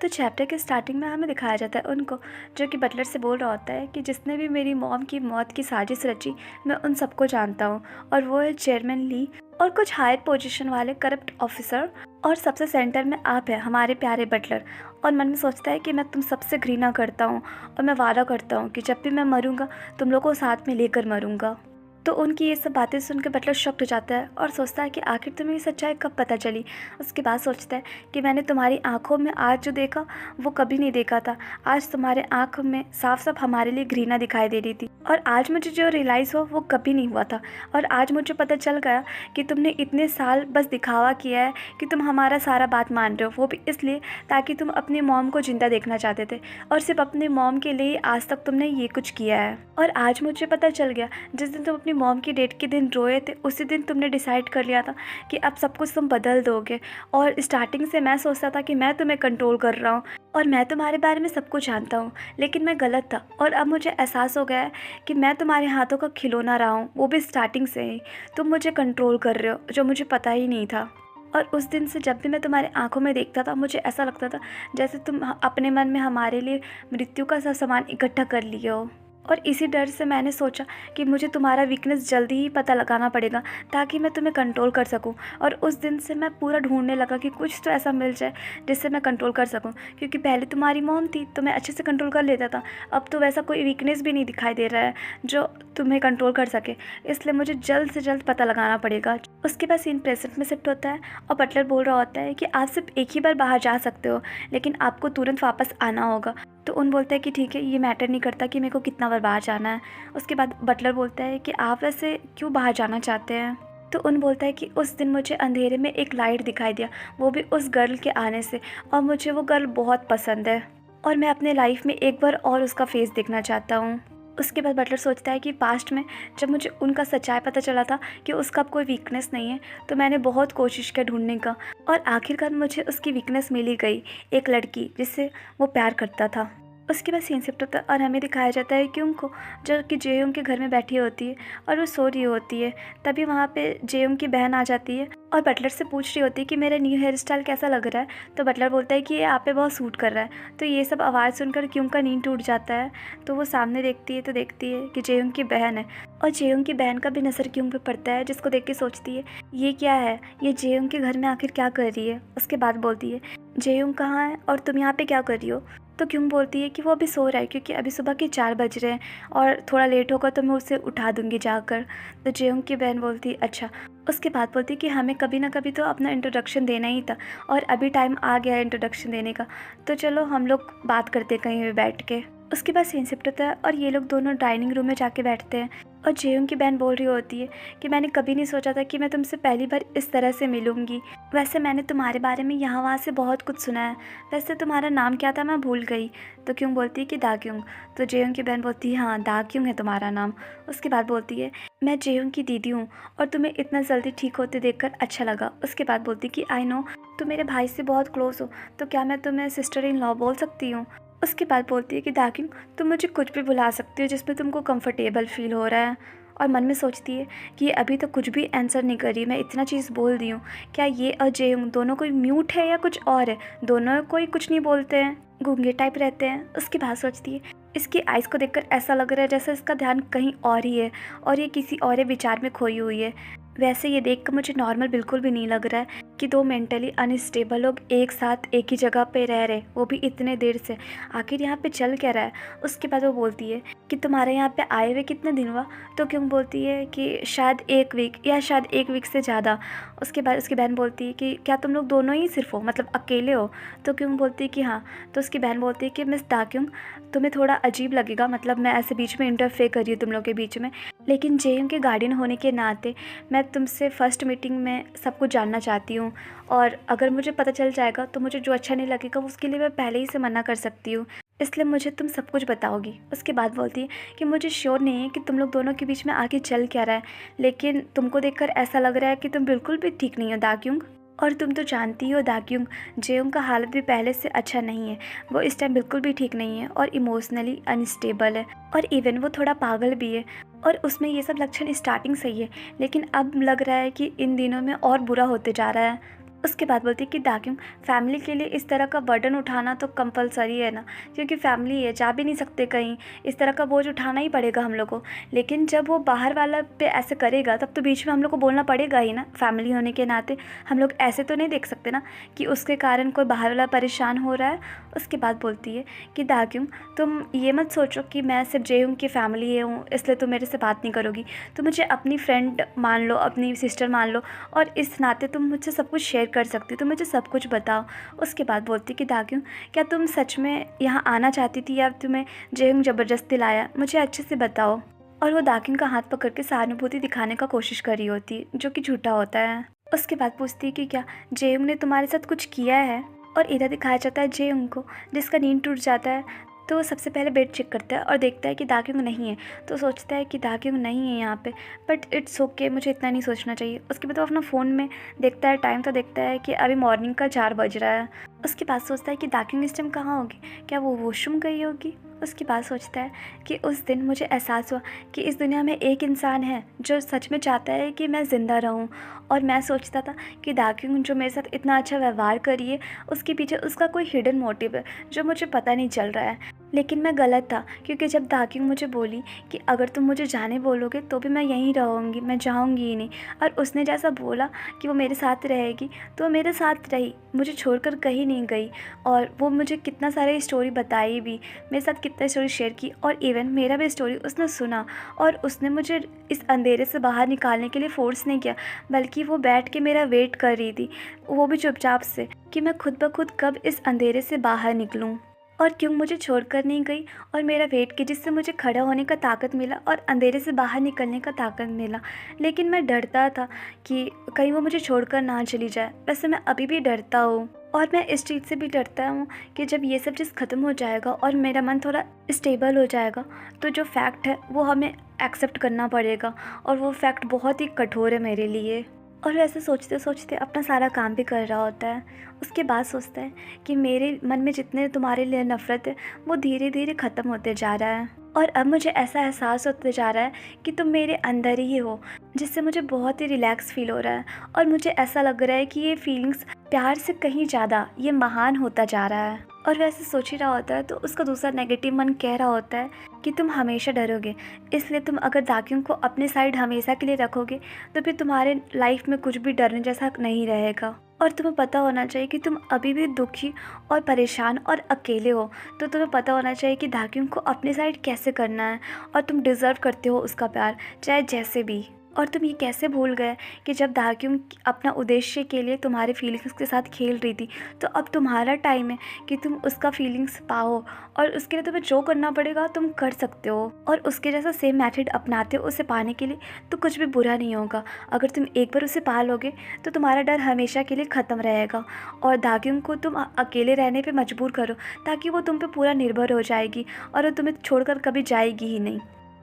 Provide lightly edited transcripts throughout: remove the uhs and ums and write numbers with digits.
तो चैप्टर के स्टार्टिंग में हमें दिखाया जाता है उनको, जो कि बटलर से बोल रहा होता है कि जिसने भी मेरी मॉम की मौत की साजिश रची, मैं उन सबको जानता हूँ। और वो है चेयरमैन ली और कुछ हायर पोजीशन वाले करप्ट ऑफिसर, और सबसे सेंटर में आप है हमारे प्यारे बटलर। और मन में सोचता है कि मैं तुम सबसे घृणा करता हूँ और मैं वादा करता हूँ कि जब भी मैं मरूंगा तुम लोगों को साथ में लेकर मरूंगा। तो उनकी ये सब बातें सुन के बटलर शॉक्ड हो जाता है और सोचता है कि आखिर तुम्हें ये सच्चाई कब पता चली। उसके बाद सोचता है कि मैंने तुम्हारी आंखों में आज जो देखा वो कभी नहीं देखा था। आज तुम्हारे आंखों में साफ साफ हमारे लिए घृणा दिखाई दे रही थी, और आज मुझे जो रियलाइज़ हुआ वो कभी नहीं हुआ था। और आज मुझे पता चल गया कि तुमने इतने साल बस दिखावा किया है कि तुम हमारा सारा बात मान रहे हो, वो भी इसलिए ताकि तुम अपनी मॉम को जिंदा देखना चाहते थे, और सिर्फ अपनी मॉम के लिए आज तक तुमने ये कुछ किया है। और आज मुझे पता चल गया, जिस दिन तुम अपनी मॉम की डेट के दिन रोए थे उसी दिन तुमने डिसाइड कर लिया था कि अब सब कुछ तुम बदल दोगे। और स्टार्टिंग से मैं सोचता था कि मैं तुम्हें कंट्रोल कर रहा हूँ और मैं तुम्हारे बारे में सब कुछ जानता हूँ, लेकिन मैं गलत था। और अब मुझे एहसास हो गया है कि मैं तुम्हारे हाथों का खिलौना रहा हूँ, वो भी स्टार्टिंग से ही। तुम मुझे कंट्रोल कर रहे हो जो मुझे पता ही नहीं था। और उस दिन से जब भी मैं तुम्हारे आंखों में देखता था मुझे ऐसा लगता था जैसे तुम अपने मन में हमारे लिए मृत्यु का सब सामान इकट्ठा कर लिए हो। और इसी डर से मैंने सोचा कि मुझे तुम्हारा वीकनेस जल्दी ही पता लगाना पड़ेगा ताकि मैं तुम्हें कंट्रोल कर सकूं। और उस दिन से मैं पूरा ढूंढने लगा कि कुछ तो ऐसा मिल जाए जिससे मैं कंट्रोल कर सकूं, क्योंकि पहले तुम्हारी मॉम थी तो मैं अच्छे से कंट्रोल कर लेता था। अब तो वैसा कोई वीकनेस भी नहीं दिखाई दे रहा है जो तुम्हें कंट्रोल कर सके, इसलिए मुझे जल्द से जल्द पता लगाना पड़ेगा। उसके बाद सीन प्रेजेंट में शिफ्ट होता है और बटलर बोल रहा होता है कि आप सिर्फ एक ही बार बाहर जा सकते हो, लेकिन आपको तुरंत वापस आना होगा। तो उन बोलता है कि ठीक है, ये मैटर नहीं करता कि मेरे को कितना बार बाहर जाना है। उसके बाद बटलर बोलता है कि आप वैसे क्यों बाहर जाना चाहते हैं। तो उन बोलता है कि उस दिन मुझे अंधेरे में एक लाइट दिखाई दिया, वो भी उस गर्ल के आने से, और मुझे वो गर्ल बहुत पसंद है और मैं अपने लाइफ में एक बार और उसका फेस देखना चाहता हूँ। उसके बाद बटलर सोचता है कि पास्ट में जब मुझे उनका सच्चाई पता चला था कि उसका अब कोई वीकनेस नहीं है, तो मैंने बहुत कोशिश किया ढूंढने का, और आखिरकार मुझे उसकी वीकनेस मिल ही गई, एक लड़की जिससे वो प्यार करता था। उसके बाद सीन शिफ्ट होता है और हमें दिखाया जाता है कि उनको, जो कि जेयोंग के घर में बैठी होती है और वो सो रही होती है, तभी वहाँ पे जेयोंग की बहन आ जाती है और बटलर से पूछ रही होती है कि मेरा न्यू हेयर स्टाइल कैसा लग रहा है। तो बटलर बोलता है कि ये आप पे बहुत सूट कर रहा है। तो ये सब आवाज़ सुनकर क्यों का नींद टूट जाता है। तो वो सामने देखती है तो देखती है कि जेयोंग की बहन है, और जेयोंग की बहन का भी नज़र क्यों पे पड़ता है, जिसको देख के सोचती है ये क्या है, ये जेयोंग के घर में आखिर क्या कर रही है। उसके बाद बोलती है जेयोंग कहाँ है और तुम यहाँ पे क्या कर रही हो। तो क्यों बोलती है कि वो अभी सो रहा है क्योंकि अभी सुबह के 4 बज रहे हैं और थोड़ा लेट होगा तो मैं उसे उठा दूंगी जाकर। तो जेयोंग की बहन बोलती है अच्छा। उसके बाद बोलती है कि हमें कभी ना कभी तो अपना इंट्रोडक्शन देना ही था और अभी टाइम आ गया है इंट्रोडक्शन देने का, तो चलो हम लोग बात करते कहीं भी बैठ के। उसके बाद सीन शिफ्ट होता है और ये लोग दोनों डाइनिंग रूम में जाके बैठते हैं और जेयोंग की बहन बोल रही होती है कि मैंने कभी नहीं सोचा था कि मैं तुमसे पहली बार इस तरह से मिलूंगी। वैसे मैंने तुम्हारे बारे में यहाँ वहाँ से बहुत कुछ सुना है, वैसे तुम्हारा नाम क्या था मैं भूल गई। तो क्यों बोलती है कि दाक्युंग। तो जेयोंग की बहन बोलती है हाँ दाक्युंग है तुम्हारा नाम। उसके बाद बोलती है मैं जेयोंग की दीदी हूँ और तुम्हें इतना जल्दी ठीक होते देखकर अच्छा लगा। उसके बाद बोलती कि आई नो तुम मेरे भाई से बहुत क्लोज हो, तो क्या मैं तुम्हें सिस्टर इन लॉ बोल सकती हूँ। उसके बाद बोलती है कि दाक्युंग तुम मुझे कुछ भी बुला सकती हो जिसमें तुमको कंफर्टेबल फील हो रहा है। और मन में सोचती है कि ये अभी तक कुछ भी आंसर नहीं कर रही, मैं इतना चीज़ बोल दी हूँ, क्या ये और जेयोंग दोनों कोई म्यूट है या कुछ और है, दोनों कोई कुछ नहीं बोलते हैं, गूंगे टाइप रहते हैं। उसके बाद सोचती है इसकी आइज़ को देखकर ऐसा लग रहा है जैसे इसका ध्यान कहीं और ही है और ये किसी और विचार में खोई हुई है। वैसे ये देखकर मुझे नॉर्मल बिल्कुल भी नहीं लग रहा है कि दो मेंटली अनस्टेबल लोग एक साथ एक ही जगह पे रह रहे, वो भी इतने देर से, आखिर यहाँ पे चल क्या रहा है। उसके बाद वो बोलती है कि तुम्हारे यहाँ पे आए हुए कितने दिन हुआ। तो क्यों बोलती है कि शायद 1 वीक या शायद 1 वीक से ज़्यादा। उसके बाद उसकी बहन बोलती है कि क्या तुम लोग दोनों ही सिर्फ हो, मतलब अकेले हो। तो क्यों बोलती है कि हाँ। तो उसकी बहन बोलती है कि मिस दाक्युंग तुम्हें थोड़ा अजीब लगेगा, मतलब मैं ऐसे बीच में इंटरफेयर कर रही हूँ तुम लोग के बीच में, लेकिन जेएम के गार्डियन होने के नाते मैं तुमसे फर्स्ट मीटिंग में सब कुछ जानना चाहती हूँ, और अगर मुझे पता चल जाएगा तो मुझे जो अच्छा नहीं लगेगा उसके लिए मैं पहले ही से मना कर सकती हूँ, इसलिए मुझे तुम सब कुछ बताओगी। उसके बाद बोलती है कि मुझे श्योर नहीं है कि तुम लोग दोनों के बीच में आगे चल क्या रहा है, लेकिन तुमको देखकर ऐसा लग रहा है कि तुम बिल्कुल भी ठीक नहीं हो दाक्युंग, और तुम तो जानती हो दाक्युंग जेयोंग का हालत भी पहले से अच्छा नहीं है, वो इस टाइम बिल्कुल भी ठीक नहीं है और इमोशनली अनस्टेबल है, और इवन वो थोड़ा पागल भी है, और उसमें ये सब लक्षण स्टार्टिंग सही है लेकिन अब लग रहा है कि इन दिनों में और बुरा होते जा रहा है। उसके बाद बोलती है कि दाक्यूं, फैमिली के लिए इस तरह का बर्डन उठाना तो कंपलसरी है ना, क्योंकि फैमिली है, जा भी नहीं सकते कहीं, इस तरह का बोझ उठाना ही पड़ेगा हम लोग को। लेकिन जब वो बाहर वाला पे ऐसे करेगा तब तो बीच में हम लोग को बोलना पड़ेगा ही ना, फैमिली होने के नाते हम लोग ऐसे तो नहीं देख सकते ना कि उसके कारण कोई बाहर वाला परेशान हो रहा है। उसके बाद बोलती है कि दाक्यूं, तुम ये मत सोचो कि मैं सिर्फ जेहूं की फैमिली हूँ इसलिए तुम मेरे से बात नहीं करोगी, तुम मुझे अपनी फ्रेंड मान लो, अपनी सिस्टर मान लो, और इस नाते तुम मुझसे सब कुछ शेयर कर सकती हो, तुम मुझे सब कुछ बताओ। उसके बाद बोलती कि दाक्यूं, क्या तुम सच में यहाँ आना चाहती थी या तुम्हें जेहंग ज़बरदस्ती लाया, मुझे अच्छे से बताओ। और वो दाक्यूं का हाथ पकड़ के सहानुभूति दिखाने का कोशिश कर रही होती है, जो कि झूठा होता है। उसके बाद पूछती है कि क्या जेहंग ने तुम्हारे साथ कुछ किया है। और इधर दिखाया जाता है जेहंग को, जिसका नींद टूट जाता है। तो वो सबसे पहले बेड चेक करता है और देखता है कि दाक्यूंग नहीं है, तो सोचता है कि दाक्यूंग नहीं है यहाँ पे, बट इट्स ओके, मुझे इतना नहीं सोचना चाहिए। उसके बाद वो अपना फ़ोन में देखता है टाइम, तो देखता है कि अभी मॉर्निंग का 4 बज रहा है। उसके बाद सोचता है कि दाक्यूंग इस टाइम कहाँ होगी, क्या वो वॉशरूम गई होगी। उसके बाद सोचता है कि उस दिन मुझे एहसास हुआ कि इस दुनिया में एक इंसान है जो सच में चाहता है कि मैं ज़िंदा रहूं, और मैं सोचता था कि दाक्यूंग जो मेरे साथ इतना अच्छा व्यवहार करी है उसके पीछे उसका कोई हिडन मोटिव है जो मुझे पता नहीं चल रहा है। लेकिन मैं गलत था, क्योंकि जब दाक्यूंग मुझे बोली कि अगर तुम मुझे जाने बोलोगे तो भी मैं यहीं रहूँगी, मैं जाऊँगी ही नहीं, और उसने जैसा बोला कि वो मेरे साथ रहेगी तो वो मेरे साथ रही, मुझे छोड़कर कहीं नहीं गई। और वो मुझे कितना सारी स्टोरी बताई भी, मेरे साथ कितना स्टोरी शेयर की, और इवन मेरा भी स्टोरी उसने सुना, और उसने मुझे इस अंधेरे से बाहर निकालने के लिए फ़ोर्स नहीं किया, बल्कि वो बैठ के मेरा वेट कर रही थी, वो भी चुपचाप से, कि मैं खुद ब खुद कब इस अंधेरे से बाहर निकलूँ। और क्यों मुझे छोड़कर नहीं गई और मेरा वेट की, जिससे मुझे खड़ा होने का ताकत मिला और अंधेरे से बाहर निकलने का ताकत मिला। लेकिन मैं डरता था कि कहीं वो मुझे छोड़कर ना चली जाए। वैसे मैं अभी भी डरता हूँ, और मैं इस चीज़ से भी डरता हूँ कि जब ये सब चीज़ ख़त्म हो जाएगा और मेरा मन थोड़ा स्टेबल हो जाएगा तो जो फैक्ट है वो हमें एक्सेप्ट करना पड़ेगा, और वो फैक्ट बहुत ही कठोर है मेरे लिए। और वैसे सोचते सोचते अपना सारा काम भी कर रहा होता है। उसके बाद सोचता है कि मेरे मन में जितने तुम्हारे लिए नफ़रत है वो धीरे धीरे ख़त्म होते जा रहा है, और अब मुझे ऐसा एहसास होते जा रहा है कि तुम मेरे अंदर ही हो, जिससे मुझे बहुत ही रिलैक्स फील हो रहा है। और मुझे ऐसा लग रहा है कि ये फीलिंग्स प्यार से कहीं ज़्यादा ये महान होता जा रहा है। और वैसे सोच ही रहा होता है तो उसका दूसरा नेगेटिव मन कह रहा होता है कि तुम हमेशा डरोगे, इसलिए तुम अगर दाक्यूंग को अपने साइड हमेशा के लिए रखोगे तो फिर तुम्हारे लाइफ में कुछ भी डरने जैसा नहीं रहेगा। और तुम्हें पता होना चाहिए कि तुम अभी भी दुखी और परेशान और अकेले हो, तो तुम्हें पता होना चाहिए कि दाक्यूंग को अपने साइड कैसे करना है, और तुम डिज़र्व करते हो उसका प्यार, चाहे जैसे भी। और तुम ये कैसे भूल गए कि जब दाक्यूंग अपना उद्देश्य के लिए तुम्हारे फीलिंग्स के साथ खेल रही थी, तो अब तुम्हारा टाइम है कि तुम उसका फीलिंग्स पाओ, और उसके लिए तुम्हें जो करना पड़ेगा तुम कर सकते हो। और उसके जैसा सेम मेथड अपनाते हो उसे पाने के लिए, तो कुछ भी बुरा नहीं होगा। अगर तुम एक बार उसे पा लोगे तो तुम्हारा डर हमेशा के लिए ख़त्म रहेगा, और दाक्यूंग को तुम अकेले रहने पर मजबूर करो, ताकि वो तुम पे पूरा निर्भर हो जाएगी और वो तुम्हें छोड़कर कभी जाएगी ही नहीं।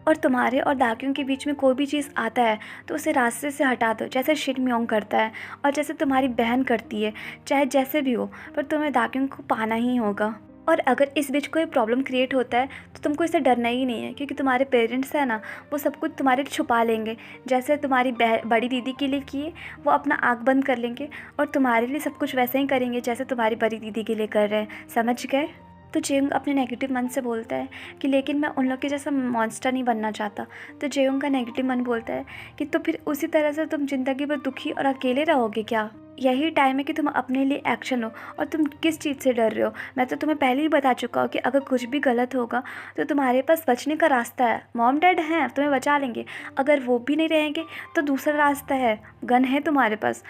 और तुम्हारे और दाक्यूंग के बीच में कोई भी चीज़ आता है तो उसे रास्ते से हटा दो, जैसे शिन म्योंग करता है और जैसे तुम्हारी बहन करती है, चाहे जैसे भी हो, पर तुम्हें दाक्यूंग को पाना ही होगा। और अगर इस बीच कोई प्रॉब्लम क्रिएट होता है तो तुमको इससे डरना ही नहीं है, क्योंकि तुम्हारे पेरेंट्स है ना, वो सब कुछ तुम्हारे लिए छुपा लेंगे। जैसे तुम्हारी बड़ी दीदी के लिए किए, वो अपना आँख बंद कर लेंगे और तुम्हारे लिए सब कुछ वैसे ही करेंगे जैसे तुम्हारी बड़ी दीदी के लिए कर रहे हैं। समझ गए? तो जेयोंग अपने नेगेटिव मन से बोलता है कि लेकिन मैं उन लोग के जैसा मॉन्स्टर नहीं बनना चाहता। तो जेयोंग का नेगेटिव मन बोलता है कि तो फिर उसी तरह से तुम ज़िंदगी भर दुखी और अकेले रहोगे क्या? यही टाइम है कि तुम अपने लिए एक्शन लो, और तुम किस चीज़ से डर रहे हो? मैं तो तुम्हें पहले ही बता चुका हूँ कि अगर कुछ भी गलत होगा तो तुम्हारे पास बचने का रास्ता है। मॉम डैड हैं, तुम्हें बचा लेंगे। अगर वो भी नहीं रहेंगे तो दूसरा रास्ता है, गन है तुम्हारे पास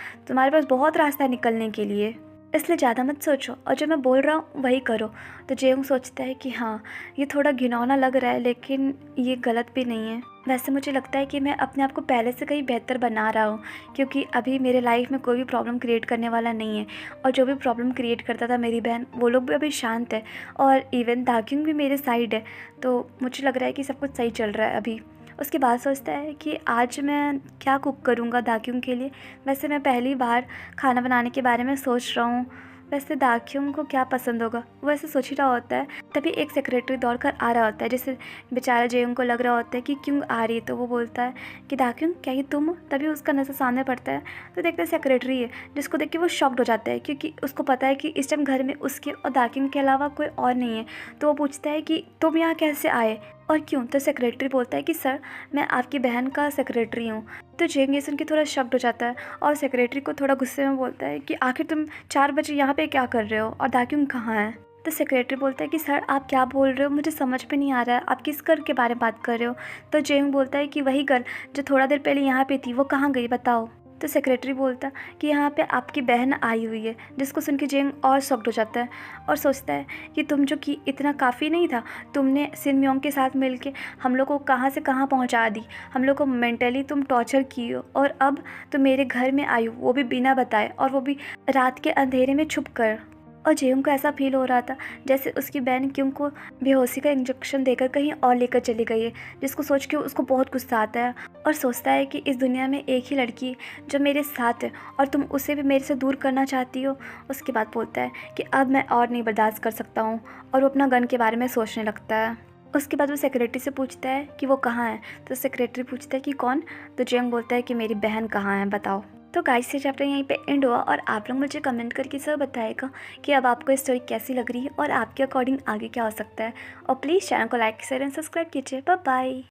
बहुत रास्ता है निकलने के लिए। इसलिए ज़्यादा मत सोचो और जो मैं बोल रहा हूँ वही करो। तो जेयोंग सोचता है कि हाँ, ये थोड़ा घिनौना लग रहा है लेकिन ये गलत भी नहीं है। वैसे मुझे लगता है कि मैं अपने आप को पहले से कहीं बेहतर बना रहा हूँ, क्योंकि अभी मेरे लाइफ में कोई भी प्रॉब्लम क्रिएट करने वाला नहीं है, और जो भी प्रॉब्लम क्रिएट करता था मेरी बहन, वो लोग भी अभी शांत है, और इवन दाक्यूंग भी मेरे साइड है। तो मुझे लग रहा है कि सब कुछ सही चल रहा है अभी। उसके बाद सोचता है कि आज मैं क्या कुक करूँगा दाक्यूंग के लिए। वैसे मैं पहली बार खाना बनाने के बारे में सोच रहा हूँ, वैसे दाक्यूंग को क्या पसंद होगा, वो ऐसे सोच ही रहा होता है। तभी एक सेक्रेटरी दौड़कर आ रहा होता है, जिससे बेचारा जेयोंग को लग रहा होता है कि क्यों आ रही है। तो वो बोलता है कि दाक्यूंग क्या ये तुम हो? तभी उसका नज़र सामने पड़ता है तो देखते हैं सेक्रेटरी है, जिसको देख के वो शॉक्ड हो जाता है, क्योंकि उसको पता है कि इस टाइम घर में उसके और दाक्यूंग के अलावा कोई और नहीं है। तो वो पूछता है कि तुम यहाँ कैसे आए और क्यों? तो सेक्रेटरी बोलता है कि सर, मैं आपकी बहन का सेक्रेटरी हूँ। तो जेयोंग ये सुन के थोड़ा शॉक्ड हो जाता है और सेक्रेटरी को थोड़ा गुस्से में बोलता है कि आखिर तुम 4 बजे यहाँ पे क्या कर रहे हो और दाक्यूंग कहाँ है? तो सेक्रेटरी बोलता है कि सर, आप क्या बोल रहे हो, मुझे समझ में नहीं आ रहा है, आप किस गर्ल के बारे में बात कर रहे हो? तो जेयोंग बोलता है कि वही गर्ल जो थोड़ा देर पहले यहाँ पे थी, वो कहाँ गई बताओ? तो सेक्रेटरी बोलता कि यहाँ पे आपकी बहन आई हुई है, जिसको सुन के जेयोंग और शॉक्ड हो जाता है और सोचता है कि तुम जो कि इतना काफ़ी नहीं था, तुमने सिन म्योंग के साथ मिलके हम लोग को कहाँ से कहाँ पहुँचा दी, हम लोग को मेंटली तुम टॉर्चर की हो और अब तुम मेरे घर में आई हो, वो भी बिना बताए और वो भी रात के अंधेरे में छुप कर। और जेयोंग को ऐसा फील हो रहा था जैसे उसकी बहन क्यों को बेहोशी का इंजेक्शन देकर कहीं और लेकर चली गई है, जिसको सोच के उसको बहुत गुस्सा आता है और सोचता है कि इस दुनिया में एक ही लड़की है जो मेरे साथ है और तुम उसे भी मेरे से दूर करना चाहती हो। उसके बाद बोलता है कि अब मैं और नहीं बर्दाश्त कर सकता हूँ और वो अपना गन के बारे में सोचने लगता है। उसके बाद वो सेक्रेटरी से पूछता है कि वो कहाँ है। तो सेक्रेटरी पूछता है कि कौन? तो जेयोंग बोलता है कि मेरी बहन कहाँ है बताओ। तो गाइस, ये चैप्टर यहीं पे एंड हुआ और आप लोग मुझे कमेंट करके सब बताएगा कि अब आपको स्टोरी कैसी लग रही है और आपके अकॉर्डिंग आगे क्या हो सकता है। और प्लीज़ चैनल को लाइक शेयर एंड सब्सक्राइब कीजिए। Bye bye.